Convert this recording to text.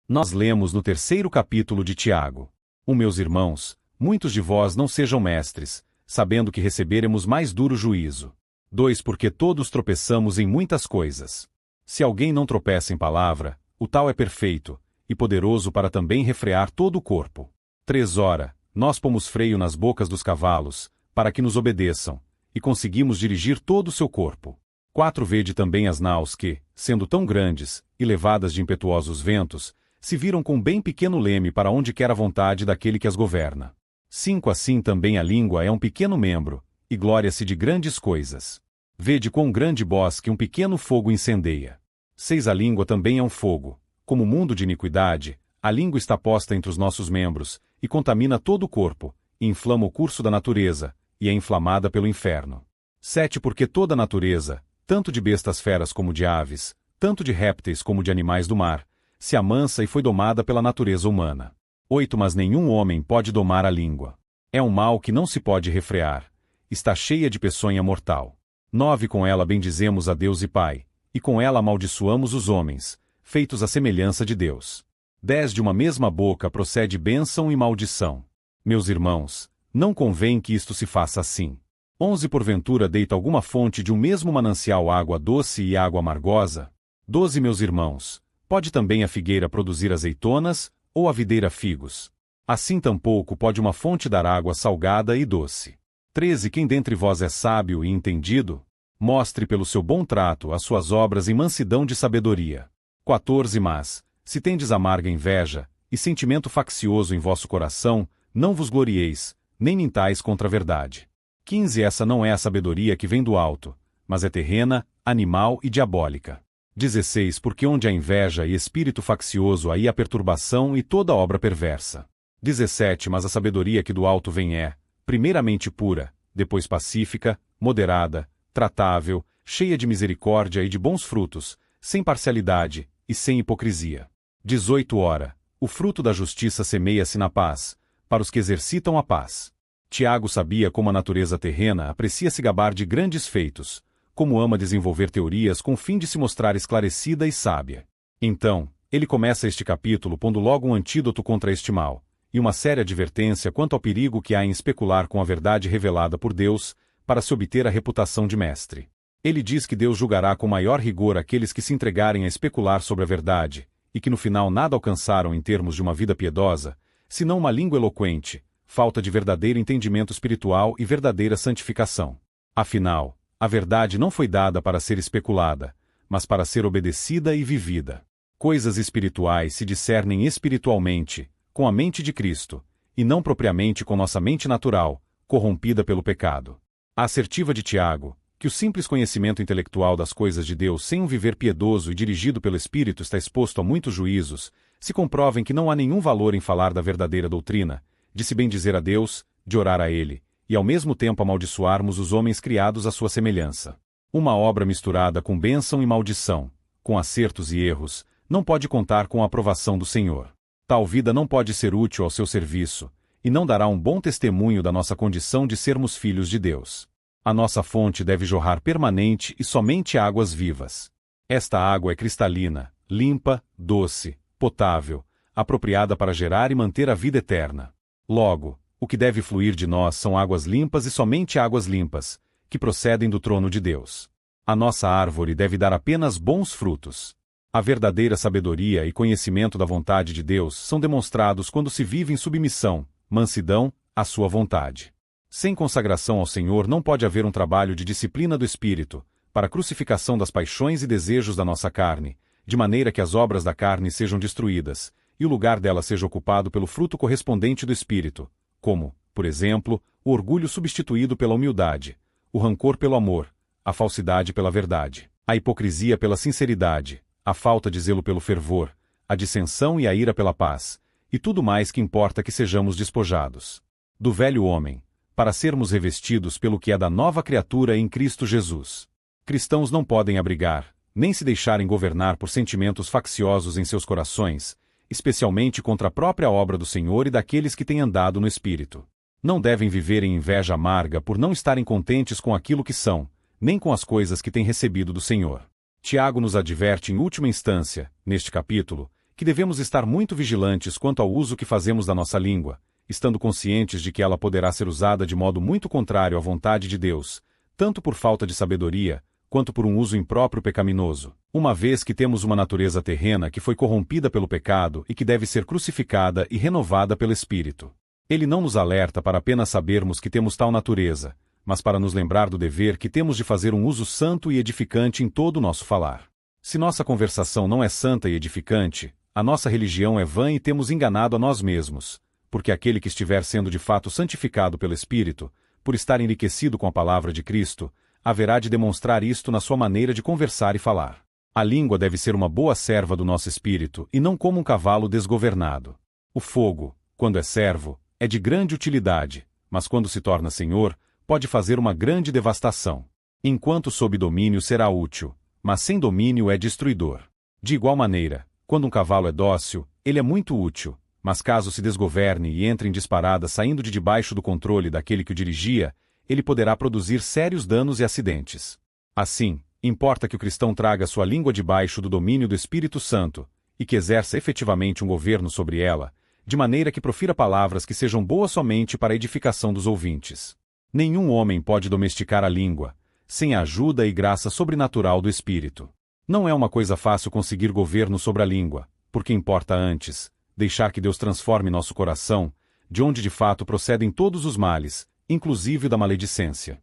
Nós lemos no 3º capítulo de Tiago: meus irmãos, muitos de vós não sejam mestres, sabendo que receberemos mais duro juízo. 2 Porque todos tropeçamos em muitas coisas. Se alguém não tropeça em palavra, o tal é perfeito, e poderoso para também refrear todo o corpo. 3 Ora, nós pomos freio nas bocas dos cavalos, para que nos obedeçam, e conseguimos dirigir todo o seu corpo. 4 Vede também as naus que, sendo tão grandes, e levadas de impetuosos ventos, se viram com bem pequeno leme para onde quer a vontade daquele que as governa. 5 Assim também a língua é um pequeno membro, e glória-se de grandes coisas. Vede quão grande bosque um pequeno fogo incendeia. 6 A língua também é um fogo. Como mundo de iniquidade, a língua está posta entre os nossos membros, e contamina todo o corpo, e inflama o curso da natureza, e é inflamada pelo inferno. 7 Porque toda a natureza, tanto de bestas feras como de aves, tanto de répteis como de animais do mar, se amansa e foi domada pela natureza humana. 8 Mas nenhum homem pode domar a língua. É um mal que não se pode refrear. Está cheia de peçonha mortal. 9 Com ela bendizemos a Deus e Pai, e com ela amaldiçoamos os homens, feitos à semelhança de Deus. 10 De uma mesma boca procede bênção e maldição. Meus irmãos, não convém que isto se faça assim. 11 Porventura deita alguma fonte de um mesmo manancial água doce e água amargosa? 12 Meus irmãos, pode também a figueira produzir azeitonas, ou a videira figos? Assim tampouco pode uma fonte dar água salgada e doce. 13 Quem dentre vós é sábio e entendido? Mostre pelo seu bom trato as suas obras em mansidão de sabedoria. 14 Mas, se tendes amarga inveja, e sentimento faccioso em vosso coração, não vos glorieis, nem mintais contra a verdade. 15 Essa não é a sabedoria que vem do alto, mas é terrena, animal e diabólica. 16 Porque onde há inveja e espírito faccioso aí há perturbação e toda obra perversa. 17 Mas a sabedoria que do alto vem é, primeiramente pura, depois pacífica, moderada, tratável, cheia de misericórdia e de bons frutos, sem parcialidade e sem hipocrisia. 18 Ora, o fruto da justiça semeia-se na paz, para os que exercitam a paz. Tiago sabia como a natureza terrena aprecia se gabar de grandes feitos, como ama desenvolver teorias com o fim de se mostrar esclarecida e sábia. Então, ele começa este capítulo pondo logo um antídoto contra este mal, e uma séria advertência quanto ao perigo que há em especular com a verdade revelada por Deus, para se obter a reputação de mestre. Ele diz que Deus julgará com maior rigor aqueles que se entregarem a especular sobre a verdade, e que no final nada alcançaram em termos de uma vida piedosa, senão uma língua eloquente, falta de verdadeiro entendimento espiritual e verdadeira santificação. Afinal, a verdade não foi dada para ser especulada, mas para ser obedecida e vivida. Coisas espirituais se discernem espiritualmente, com a mente de Cristo, e não propriamente com nossa mente natural, corrompida pelo pecado. A assertiva de Tiago, que o simples conhecimento intelectual das coisas de Deus sem um viver piedoso e dirigido pelo Espírito está exposto a muitos juízos, se comprova em que não há nenhum valor em falar da verdadeira doutrina, de se bendizer a Deus, de orar a Ele, e ao mesmo tempo amaldiçoarmos os homens criados à sua semelhança. Uma obra misturada com bênção e maldição, com acertos e erros, não pode contar com a aprovação do Senhor. Tal vida não pode ser útil ao seu serviço, e não dará um bom testemunho da nossa condição de sermos filhos de Deus. A nossa fonte deve jorrar permanente e somente águas vivas. Esta água é cristalina, limpa, doce, potável, apropriada para gerar e manter a vida eterna. Logo, o que deve fluir de nós são águas limpas e somente águas limpas, que procedem do trono de Deus. A nossa árvore deve dar apenas bons frutos. A verdadeira sabedoria e conhecimento da vontade de Deus são demonstrados quando se vive em submissão, mansidão, à sua vontade. Sem consagração ao Senhor não pode haver um trabalho de disciplina do Espírito, para a crucificação das paixões e desejos da nossa carne, de maneira que as obras da carne sejam destruídas, e o lugar dela seja ocupado pelo fruto correspondente do Espírito, como, por exemplo, o orgulho substituído pela humildade, o rancor pelo amor, a falsidade pela verdade, a hipocrisia pela sinceridade, a falta de zelo pelo fervor, a dissensão e a ira pela paz, e tudo mais que importa que sejamos despojados do velho homem, para sermos revestidos pelo que é da nova criatura em Cristo Jesus. Cristãos não podem abrigar, nem se deixarem governar por sentimentos facciosos em seus corações, especialmente contra a própria obra do Senhor e daqueles que têm andado no Espírito. Não devem viver em inveja amarga por não estarem contentes com aquilo que são, nem com as coisas que têm recebido do Senhor. Tiago nos adverte em última instância, neste capítulo, que devemos estar muito vigilantes quanto ao uso que fazemos da nossa língua, estando conscientes de que ela poderá ser usada de modo muito contrário à vontade de Deus, tanto por falta de sabedoria, quanto por um uso impróprio pecaminoso, uma vez que temos uma natureza terrena que foi corrompida pelo pecado e que deve ser crucificada e renovada pelo Espírito. Ele não nos alerta para apenas sabermos que temos tal natureza, mas para nos lembrar do dever que temos de fazer um uso santo e edificante em todo o nosso falar. Se nossa conversação não é santa e edificante, a nossa religião é vã e temos enganado a nós mesmos, porque aquele que estiver sendo de fato santificado pelo Espírito, por estar enriquecido com a palavra de Cristo, haverá de demonstrar isto na sua maneira de conversar e falar. A língua deve ser uma boa serva do nosso espírito e não como um cavalo desgovernado. O fogo, quando é servo, é de grande utilidade, mas quando se torna senhor, pode fazer uma grande devastação. Enquanto sob domínio será útil, mas sem domínio é destruidor. De igual maneira, quando um cavalo é dócil, ele é muito útil, mas caso se desgoverne e entre em disparada saindo de debaixo do controle daquele que o dirigia, ele poderá produzir sérios danos e acidentes. Assim, importa que o cristão traga sua língua debaixo do domínio do Espírito Santo, e que exerça efetivamente um governo sobre ela, de maneira que profira palavras que sejam boas somente para a edificação dos ouvintes. Nenhum homem pode domesticar a língua, sem a ajuda e graça sobrenatural do Espírito. Não é uma coisa fácil conseguir governo sobre a língua, porque importa antes deixar que Deus transforme nosso coração, de onde de fato procedem todos os males, inclusive da maledicência.